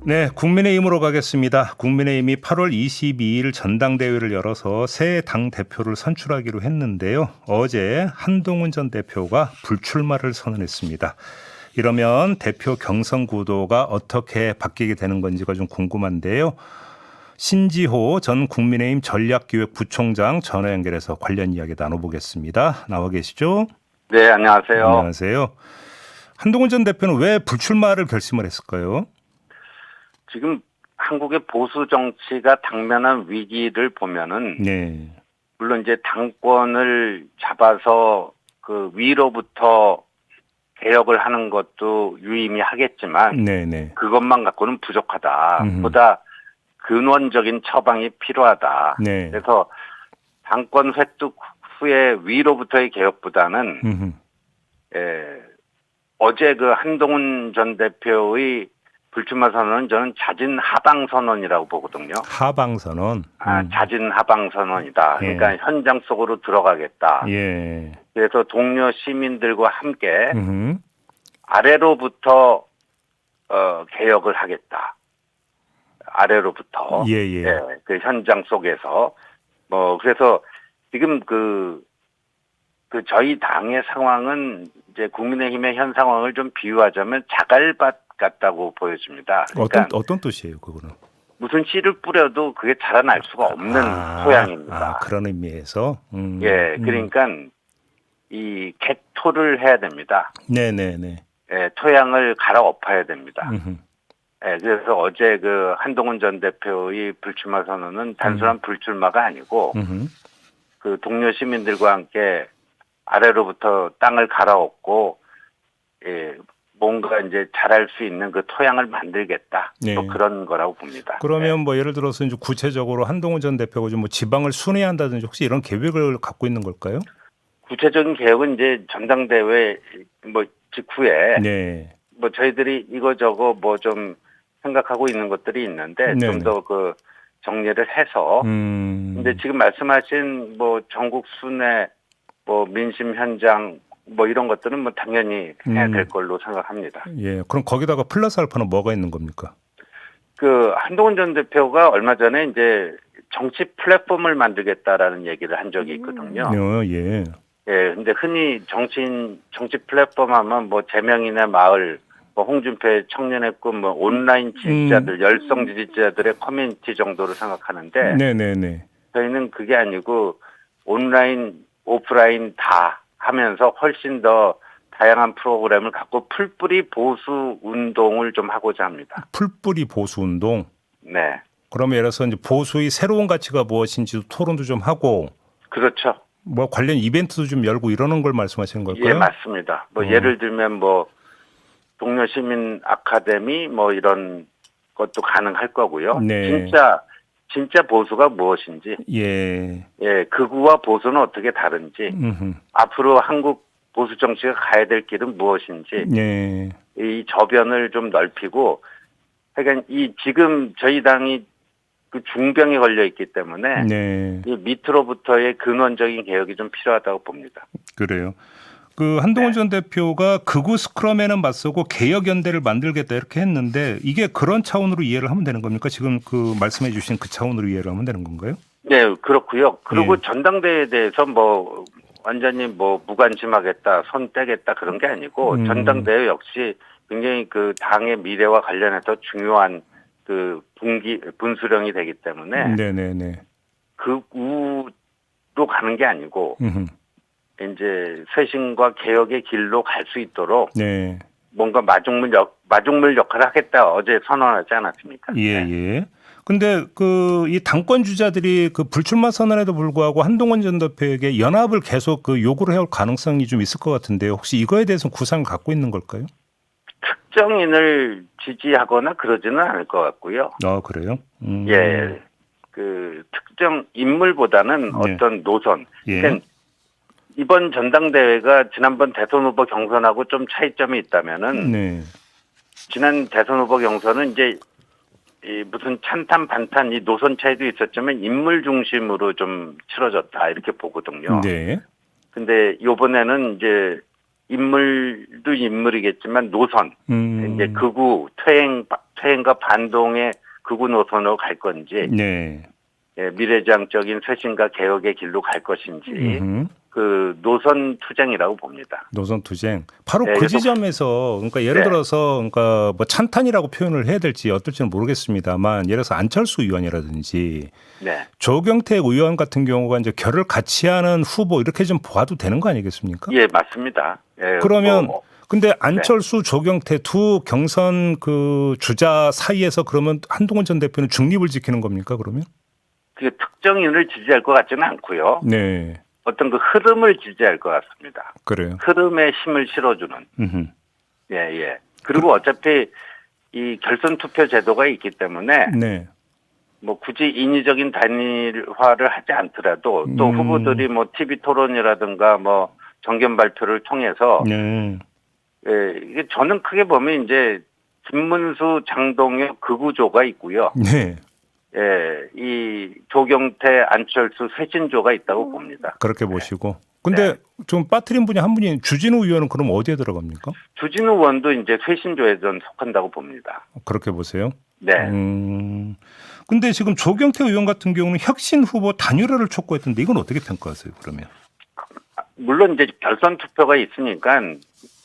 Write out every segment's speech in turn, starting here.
네, 국민의힘으로 가겠습니다. 국민의힘이 8월 22일 전당대회를 열어서 새 당 대표를 선출하기로 했는데요. 어제 한동훈 전 대표가 불출마를 선언했습니다. 이러면 대표 경선 구도가 어떻게 바뀌게 되는 건지가 좀 궁금한데요. 신지호 전 국민의힘 전략기획부총장 전화 연결해서 관련 이야기 나눠보겠습니다. 나와 계시죠? 네, 안녕하세요. 안녕하세요. 한동훈 전 대표는 왜 불출마를 결심을 했을까요? 지금 한국의 보수 정치가 당면한 위기를 보면은, 네. 물론 이제 당권을 잡아서 그 위로부터 개혁을 하는 것도 유의미하겠지만, 네네. 그것만 갖고는 부족하다. 음흠. 보다 근원적인 처방이 필요하다. 네. 그래서 당권 획득 후에 위로부터의 개혁보다는, 음흠. 어제 그 한동훈 전 대표의 불출마 선언은 저는 자진 하방 선언이라고 보거든요. 하방 선언. 자진 하방 선언이다. 예. 그러니까 현장 속으로 들어가겠다. 예. 그래서 동료 시민들과 함께 음흠. 아래로부터 개혁을 하겠다. 아래로부터. 예. 그 현장 속에서 그래서 지금 그 저희 당의 상황은 이제 국민의힘의 현 상황을 좀 비유하자면 자갈밭 같다고 보여집니다. 그러니까 어떤 뜻이에요, 그거는? 무슨 씨를 뿌려도 그게 자라날 수가 없는 토양입니다. 그런 의미에서. 예, 그러니까 이 개토를 해야 됩니다. 네네네. 예, 토양을 갈아엎어야 됩니다. 음흠. 예, 그래서 어제 그 한동훈 전 대표의 불출마 선언은 단순한 불출마가 아니고 음흠. 그 동료 시민들과 함께 아래로부터 땅을 갈아엎고 뭔가 이제 잘할 수 있는 그 토양을 만들겠다. 네. 또 그런 거라고 봅니다. 그러면 뭐 예를 들어서 이제 구체적으로 한동훈 전 대표가 좀 뭐 지방을 순회한다든지 혹시 이런 계획을 갖고 있는 걸까요? 구체적인 개혁은 이제 전당대회 직후에 네. 저희들이 이거저거 좀 생각하고 있는 것들이 있는데 네네. 좀 더 그 정리를 해서 근데 지금 말씀하신 전국 순회 민심 현장 이런 것들은 당연히 해야 될 걸로 생각합니다. 예. 그럼 거기다가 플러스 알파는 뭐가 있는 겁니까? 그 한동훈 전 대표가 얼마 전에 이제 정치 플랫폼을 만들겠다라는 얘기를 한 적이 있거든요. 예. 예, 근데 흔히 정치 플랫폼 하면 제명이나 마을, 홍준표의 청년의 꿈, 온라인 지지자들, 열성 지지자들의 커뮤니티 정도로 생각하는데 네네네. 저희는 그게 아니고 온라인, 오프라인 다 하면서 훨씬 더 다양한 프로그램을 갖고 풀뿌리 보수 운동을 좀 하고자 합니다. 풀뿌리 보수 운동. 네. 그러면 예를 들어서 이제 보수의 새로운 가치가 무엇인지 토론도 좀 하고. 그렇죠. 관련 이벤트도 좀 열고 이러는 걸 말씀하시는 걸까요? 예, 맞습니다. 예를 들면 동료 시민 아카데미 이런 것도 가능할 거고요. 네. 진짜 보수가 무엇인지, 예. 극우와 보수는 어떻게 다른지, 음흠. 앞으로 한국 보수 정치가 가야 될 길은 무엇인지, 예. 이 저변을 좀 넓히고, 그러니까 지금 저희 당이 그 중병에 걸려 있기 때문에 네. 이 밑으로부터의 근원적인 개혁이 좀 필요하다고 봅니다. 그래요. 그 한동훈 전 대표가 극우 스크럼에는 맞서고 개혁연대를 만들겠다 이렇게 했는데 이게 그런 차원으로 이해를 하면 되는 겁니까? 지금 그 말씀해 주신 그 차원으로 이해를 하면 되는 건가요? 네, 그렇고요. 그리고 예. 전당대회에 대해서 완전히 무관심하겠다, 손 떼겠다 그런 게 아니고 전당대회 역시 굉장히 그 당의 미래와 관련해서 중요한 그 분수령이 되기 때문에 네네네. 극우로 가는 게 아니고 음흠. 이제 쇄신과 개혁의 길로 갈 수 있도록 네. 뭔가 마중물 역할을 하겠다 어제 선언하지 않았습니까? 예. 근데 이 당권 주자들이 그 불출마 선언에도 불구하고 한동훈 전 대표에게 연합을 계속 그 요구를 해올 가능성이 좀 있을 것 같은데요. 혹시 이거에 대해서는 구상을 갖고 있는 걸까요? 특정인을 지지하거나 그러지는 않을 것 같고요. 그래요? 예. 그 특정 인물보다는 네. 어떤 노선. 예. 그러니까 이번 전당대회가 지난번 대선 후보 경선하고 좀 차이점이 있다면은 네. 지난 대선 후보 경선은 이제 무슨 찬탄 반탄 이 노선 차이도 있었지만 인물 중심으로 좀 치러졌다 이렇게 보거든요. 네. 근데 이번에는 이제 인물도 인물이겠지만 노선 이제 극우 퇴행과 반동의 극우 노선으로 갈 건지 네. 예, 미래지향적인 쇄신과 개혁의 길로 갈 것인지 음흠. 그 노선 투쟁이라고 봅니다. 노선 투쟁. 바로 네, 그 그래서- 지점에서 그러니까 예를 네. 들어서 그러니까 뭐 찬탄이라고 표현을 해야 될지 어떨지는 모르겠습니다만 예를 들어서 안철수 의원이라든지 네. 조경태 의원 같은 경우가 이제 결을 같이 하는 후보 이렇게 좀 봐도 되는 거 아니겠습니까? 예, 맞습니다. 예, 그러면 뭐, 근데 안철수, 조경태 두 경선 그 주자 사이에서 그러면 한동훈 전 대표는 중립을 지키는 겁니까? 그러면? 그 특정인을 지지할 것 같지는 않고요. 네, 어떤 그 흐름을 지지할 것 같습니다. 그래요. 흐름에 힘을 실어주는. 음흠. 예, 예. 그리고 어차피 이 결선 투표 제도가 있기 때문에 네, 뭐 굳이 인위적인 단일화를 하지 않더라도 또 후보들이 뭐 TV 토론이라든가 뭐 정견 발표를 통해서 네, 예, 이게 저는 크게 보면 이제 김문수, 장동혁 그 구조가 있고요. 네. 예, 이 조경태, 안철수 쇄신조가 있다고 봅니다. 그렇게 보시고. 근데 좀 빠뜨린 분이 한 분이 주진우 의원은 그럼 어디에 들어갑니까? 주진우 의원도 이제 쇄신조에 전 속한다고 봅니다. 그렇게 보세요. 네. 근데 지금 조경태 의원 같은 경우는 혁신 후보 단일화를 촉구했던데 이건 어떻게 평가하세요? 그러면? 물론 이제 결선 투표가 있으니까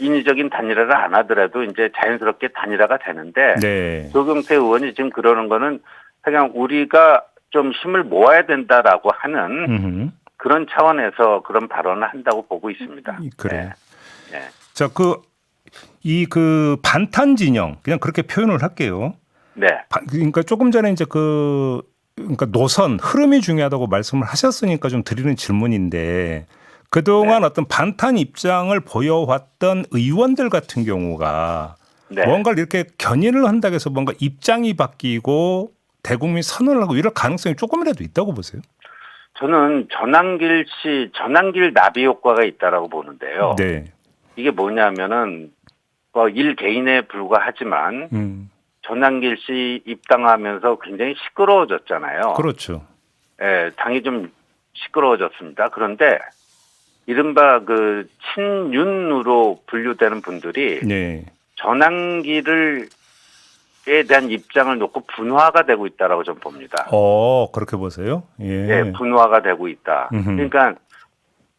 인위적인 단일화를 안 하더라도 이제 자연스럽게 단일화가 되는데 네. 조경태 의원이 지금 그러는 거는 그냥 우리가 좀 힘을 모아야 된다라고 하는 음흠. 그런 차원에서 그런 발언을 한다고 보고 있습니다. 그래요. 네. 네. 자, 그 반탄 진영 그냥 그렇게 표현을 할게요. 네. 그러니까 조금 전에 이제 그러니까 노선 흐름이 중요하다고 말씀을 하셨으니까 좀 드리는 질문인데 그동안 어떤 반탄 입장을 보여왔던 의원들 같은 경우가 네. 뭔가를 이렇게 견인을 한다고 해서 뭔가 입장이 바뀌고 대국민 선언을 하고 이럴 가능성이 조금이라도 있다고 보세요. 저는 전환길 나비 효과가 있다라고 보는데요. 네. 이게 뭐냐면은 뭐 일 개인에 불과하지만 전환길 씨 입당하면서 굉장히 시끄러워졌잖아요. 그렇죠. 예, 당이 좀 시끄러워졌습니다. 그런데 이른바 그 친윤으로 분류되는 분들이 네. 전환길에 대한 입장을 놓고 분화가 되고 있다라고 저는 봅니다. 그렇게 보세요. 예. 예, 분화가 되고 있다. 그러니까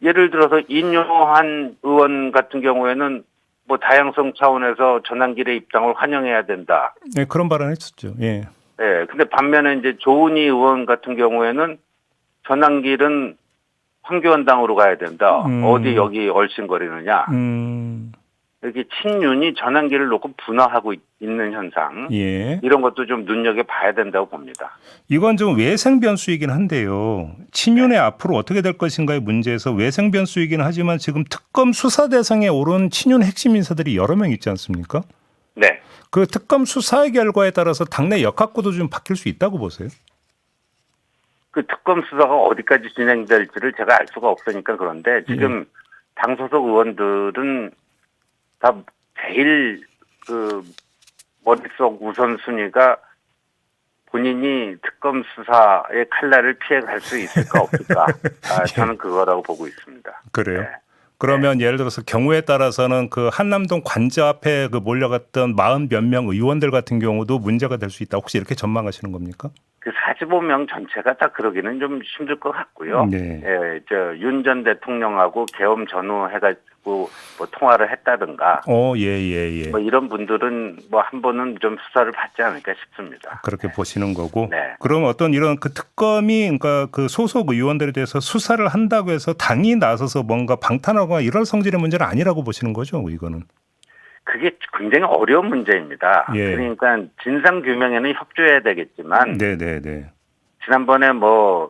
예를 들어서 인요한 의원 같은 경우에는 뭐 다양성 차원에서 전환길의 입장을 환영해야 된다. 네, 그런 발언 했었죠. 예. 예, 근데 반면에 이제 조은희 의원 같은 경우에는 전환길은 황교안당으로 가야 된다. 어디 여기 얼씬거리느냐. 이렇게 친윤이 전환길을 놓고 분화하고 있는 현상. 예. 이런 것도 좀 눈여겨봐야 된다고 봅니다. 이건 좀 외생 변수이긴 한데요. 친윤의 앞으로 어떻게 될 것인가의 문제에서 외생 변수이긴 하지만 지금 특검 수사 대상에 오른 친윤 핵심 인사들이 여러 명 있지 않습니까? 네. 그 특검 수사의 결과에 따라서 당내 역학구도 좀 바뀔 수 있다고 보세요? 그 특검 수사가 어디까지 진행될지를 제가 알 수가 없으니까 그런데 지금 당 소속 의원들은 다 제일 그 머릿속 우선순위가 본인이 특검 수사의 칼날을 피해 갈 수 있을까 없을까. 저는 그거라고 보고 있습니다. 그래요? 네. 그러면 예를 들어서 경우에 따라서는 그 한남동 관저 앞에 그 몰려갔던 40 몇 명 의원들 같은 경우도 문제가 될 수 있다. 혹시 이렇게 전망하시는 겁니까? 그 45명 전체가 다 그러기는 좀 힘들 것 같고요. 네. 예, 윤 전 대통령하고 계엄 전후 해가지고 뭐 통화를 했다든가. 예. 뭐 이런 분들은 뭐 한 번은 좀 수사를 받지 않을까 싶습니다. 그렇게 보시는 거고. 네. 그럼 어떤 이런 그 특검이 그러니까 그 소속 의원들에 대해서 수사를 한다고 해서 당이 나서서 뭔가 방탄하거나 이럴 성질의 문제는 아니라고 보시는 거죠, 이거는? 그게 굉장히 어려운 문제입니다. 예. 그러니까 진상 규명에는 협조해야 되겠지만 네. 지난번에 뭐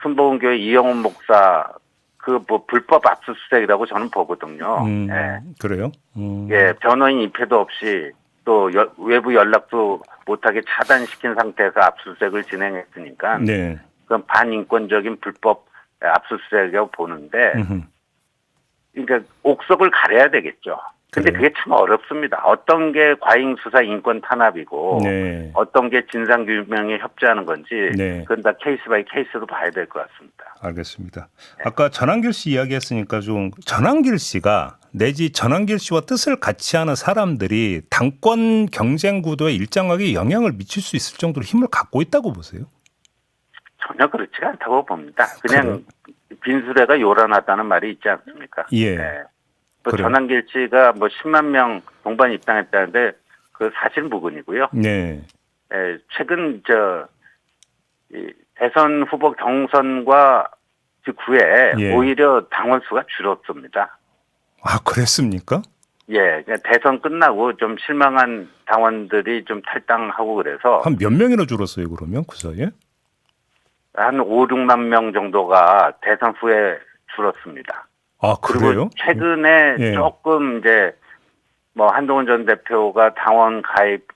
순복음교회 이영훈 목사 그 뭐 불법 압수수색이라고 저는 보거든요. 예. 그래요? 예, 변호인 입회도 없이 또 외부 연락도 못하게 차단시킨 상태에서 압수수색을 진행했으니까 네. 그건 반인권적인 불법 압수수색이라고 보는데 그러니까 옥석을 가려야 되겠죠. 근데 그래요? 그게 참 어렵습니다. 어떤 게 과잉 수사 인권 탄압이고 네. 어떤 게 진상 규명에 협조하는 건지 네. 그건 다 케이스 바이 케이스로 봐야 될 것 같습니다. 알겠습니다. 아까 전한길 씨 이야기했으니까 좀 전한길 씨가 내지 전한길 씨와 뜻을 같이 하는 사람들이 당권 경쟁 구도에 일정하게 영향을 미칠 수 있을 정도로 힘을 갖고 있다고 보세요? 전혀 그렇지가 않다고 봅니다. 그냥 빈수레가 요란하다는 말이 있지 않습니까? 예. 네. 뭐 그래요. 전한길 씨가 뭐 10만 명 동반 입당했다는데 그 사실 무근이고요. 네. 예, 최근 이 대선 후보 경선과 직후에 예. 오히려 당원 수가 줄었습니다. 아, 그랬습니까? 예, 그러니까 대선 끝나고 좀 실망한 당원들이 좀 탈당하고 그래서 한 몇 명이나 줄었어요, 그러면 그 사이에? 한 5, 6만 명 정도가 대선 후에 줄었습니다. 아, 그리고 그래요? 최근에 예. 조금 이제 뭐 한동훈 전 대표가 당원 가입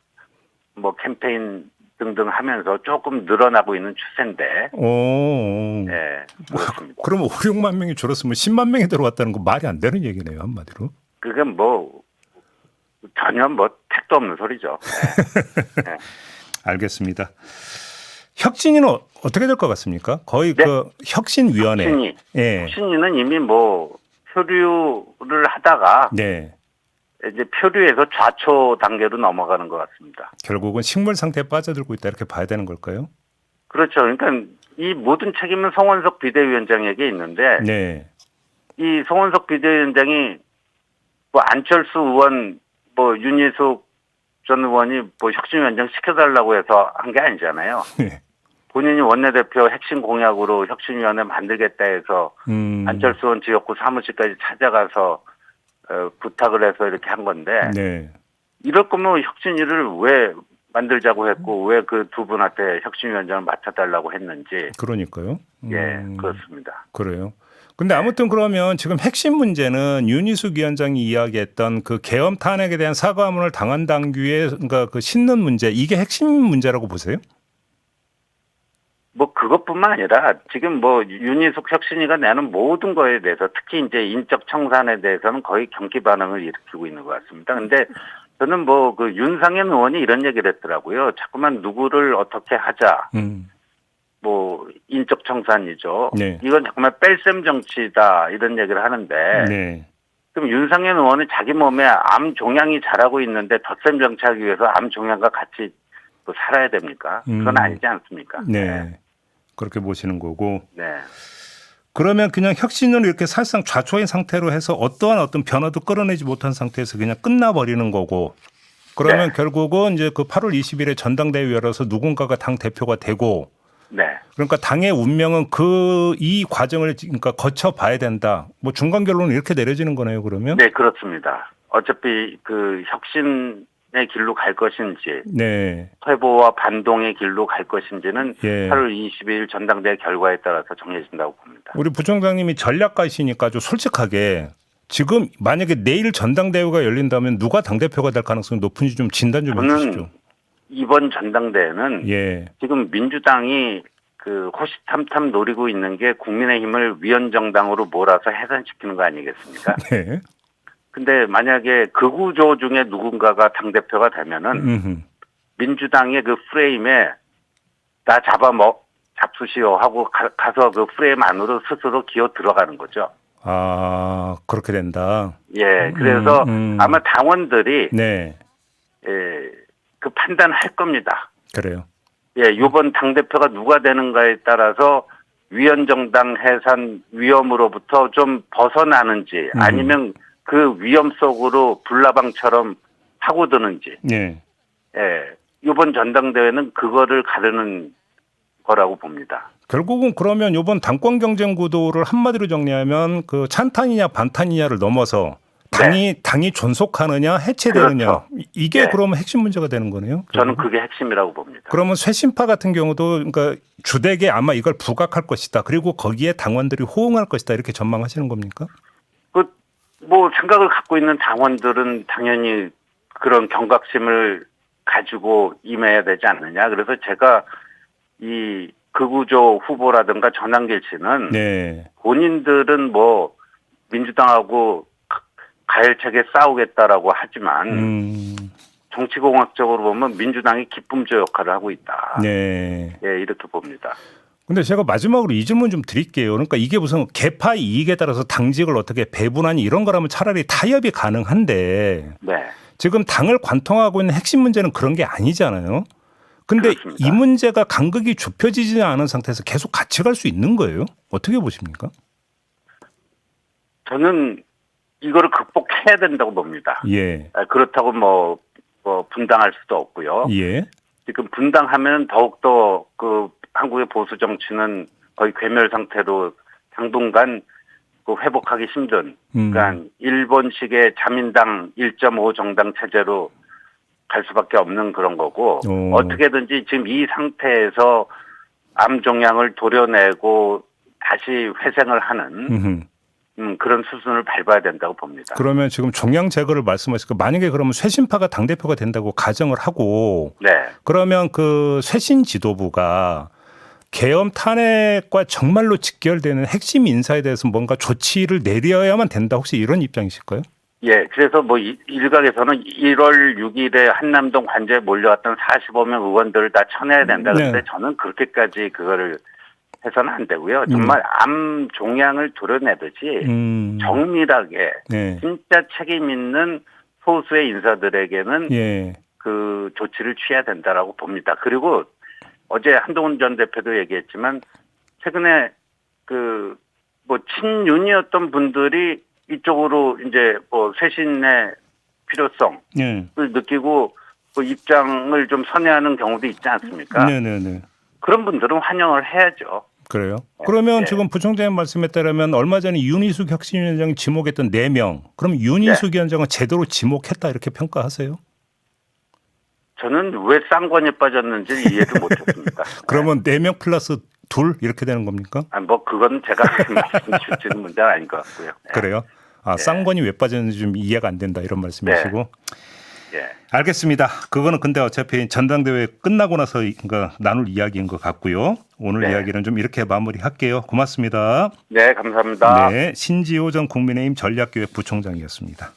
뭐 캠페인 등등 하면서 조금 늘어나고 있는 추세인데, 오. 예, 그렇습니다. 그럼 5, 6만 명이 줄었으면 10만 명이 들어왔다는 건 말이 안 되는 얘기네요, 한마디로. 그건 뭐 전혀 뭐 택도 없는 소리죠. 예. 예. 알겠습니다. 혁신위는 어떻게 될 것 같습니까? 거의 네. 그 혁신위원회. 혁신위. 예. 혁신위는 이미 뭐 표류를 하다가 네. 이제 표류에서 좌초 단계로 넘어가는 것 같습니다. 결국은 식물 상태에 빠져들고 있다 이렇게 봐야 되는 걸까요? 그렇죠. 그러니까 이 모든 책임은 송원석 비대위원장에게 있는데 네. 이 송원석 비대위원장이 뭐 안철수 의원 뭐 윤희숙 전 의원이 뭐 혁신위원장 시켜달라고 해서 한 게 아니잖아요. 네. 본인이 원내대표 핵심 공약으로 혁신위원회 만들겠다 해서 안철수 의원 지역구 사무실까지 찾아가서 부탁을 해서 이렇게 한 건데 네. 이럴 거면 혁신위를 왜 만들자고 했고 왜 그 두 분한테 혁신위원장을 맡아달라고 했는지 그러니까요. 예 그렇습니다. 그래요. 근데 아무튼 그러면 지금 핵심 문제는 윤희숙 위원장이 이야기했던 그 계엄 탄핵에 대한 사과문을 당한 당규에 그러니까 그 싣는 문제 이게 핵심 문제라고 보세요? 뭐 그것뿐만 아니라 지금 뭐 윤희숙 혁신위가 내는 모든 거에 대해서 특히 이제 인적 청산에 대해서는 거의 경기 반응을 일으키고 있는 것 같습니다. 근데 저는 뭐 그 윤상현 의원이 이런 얘기를 했더라고요. 자꾸만 누구를 어떻게 하자. 뭐 인적 청산이죠. 네. 이건 정말 뺄셈 정치다 이런 얘기를 하는데 네. 그럼 윤상현 의원은 자기 몸에 암 종양이 자라고 있는데 덧셈 정치하기 위해서 암 종양과 같이 또 살아야 됩니까? 그건 아니지 않습니까? 네. 그렇게 보시는 거고. 네. 그러면 그냥 혁신을 이렇게 사실상 좌초인 상태로 해서 어떤 변화도 끌어내지 못한 상태에서 그냥 끝나버리는 거고. 그러면 네. 결국은 이제 그 8월 20일에 전당대회 열어서 누군가가 당 대표가 되고. 네. 그러니까 당의 운명은 이 과정을 그러니까 거쳐봐야 된다. 뭐 중간 결론은 이렇게 내려지는 거네요. 그러면. 네, 그렇습니다. 어차피 그 혁신의 길로 갈 것인지 네. 퇴보와 반동의 길로 갈 것인지는 예. 8월 22일 전당대회 결과에 따라서 정해진다고 봅니다. 우리 부총장님이 전략가이시니까 좀 솔직하게 지금 만약에 내일 전당대회가 열린다면 누가 당대표가 될 가능성이 높은지 좀 진단 좀 해주시죠. 저는 이번 전당대회는 예. 지금 민주당이 그 호시탐탐 노리고 있는 게 국민의힘을 위원정당으로 몰아서 해산시키는 거 아니겠습니까? 네. 근데 만약에 그 구조 중에 누군가가 당대표가 되면은 민주당의 그 프레임에 나 잡수시오 하고 가서 그 프레임 안으로 스스로 기어 들어가는 거죠. 아, 그렇게 된다. 예, 그래서 아마 당원들이 네. 그 판단할 겁니다. 그래요. 예, 이번 당대표가 누가 되는가에 따라서 위원정당 해산 위험으로부터 좀 벗어나는지 아니면 그 위험 속으로 불나방처럼 파고드는지. 네. 예, 이번 전당대회는 그거를 가르는 거라고 봅니다. 결국은 그러면 이번 당권 경쟁 구도를 한마디로 정리하면 그 찬탄이냐 반탄이냐를 넘어서 당이 존속하느냐 해체되느냐 그렇죠. 이게 네. 그러면 핵심 문제가 되는 거네요. 저는 그게 핵심이라고 봅니다. 그러면 쇄신파 같은 경우도 그러니까 주택에 아마 이걸 부각할 것이다. 그리고 거기에 당원들이 호응할 것이다. 이렇게 전망하시는 겁니까? 뭐 생각을 갖고 있는 당원들은 당연히 그런 경각심을 가지고 임해야 되지 않느냐. 그래서 제가 이 극우조 후보라든가 전한길 씨는 네. 본인들은 뭐 민주당하고 가열차게 싸우겠다라고 하지만 정치공학적으로 보면 민주당이 기쁨조 역할을 하고 있다. 네. 예, 이렇게 봅니다. 근데 제가 마지막으로 이 질문 좀 드릴게요. 그러니까 이게 무슨 계파 이익에 따라서 당직을 어떻게 배분하니 이런 거라면 차라리 타협이 가능한데 네. 지금 당을 관통하고 있는 핵심 문제는 그런 게 아니잖아요. 근데 그렇습니다. 이 문제가 간극이 좁혀지지 않은 상태에서 계속 같이 갈 수 있는 거예요? 어떻게 보십니까? 저는 이거를 극복해야 된다고 봅니다. 예. 그렇다고 뭐 분당할 수도 없고요. 예. 지금 분당하면 더욱더 그 한국의 보수 정치는 거의 괴멸 상태로 당분간 그 회복하기 힘든, 그러니까 일본식의 자민당 1.5 정당 체제로 갈 수밖에 없는 그런 거고, 어떻게든지 지금 이 상태에서 암 종양을 도려내고 다시 회생을 하는 그런 수순을 밟아야 된다고 봅니다. 그러면 지금 종양 제거를 말씀하시고 만약에 그러면 쇄신파가 당대표가 된다고 가정을 하고 네. 그러면 그 쇄신 지도부가 계엄 탄핵과 정말로 직결되는 핵심 인사에 대해서 뭔가 조치를 내려야만 된다. 혹시 이런 입장이실까요? 예, 그래서 뭐 일각에서는 1월 6일에 한남동 관저에 몰려왔던 45명 의원들을 다 쳐내야 된다. 그런데 네. 저는 그렇게까지 그거를 해서는 안 되고요. 정말 암 종양을 도려내듯이 정밀하게 네. 진짜 책임 있는 소수의 인사들에게는 예. 그 조치를 취해야 된다라고 봅니다. 그리고 어제 한동훈 전 대표도 얘기했지만 최근에 그 뭐 친윤이었던 분들이 이쪽으로 이제 뭐 쇄신의 필요성을 예. 느끼고 그 입장을 좀 선회하는 경우도 있지 않습니까? 네네네. 그런 분들은 환영을 해야죠. 그래요? 그러면 네. 지금 부총장님 말씀에 따르면 얼마 전에 윤희숙 혁신위원장이 지목했던 4명. 그럼 윤희숙 위원장은 제대로 지목했다 이렇게 평가하세요? 저는 왜 쌍권에 빠졌는지 이해를 못했습니다. 그러면 4명 플러스 2 이렇게 되는 겁니까? 뭐 그건 제가 말씀 드리는 문제는 아닌 것 같고요. 네. 그래요? 아, 쌍권이 왜 빠졌는지 좀 이해가 안 된다 이런 말씀이시고. 예. 알겠습니다. 그거는 근데 어차피 전당대회 끝나고 나서 그러니까 나눌 이야기인 것 같고요. 오늘 네. 이야기는 좀 이렇게 마무리할게요. 고맙습니다. 네, 감사합니다. 네, 신지호 전 국민의힘 전략기획 부총장이었습니다.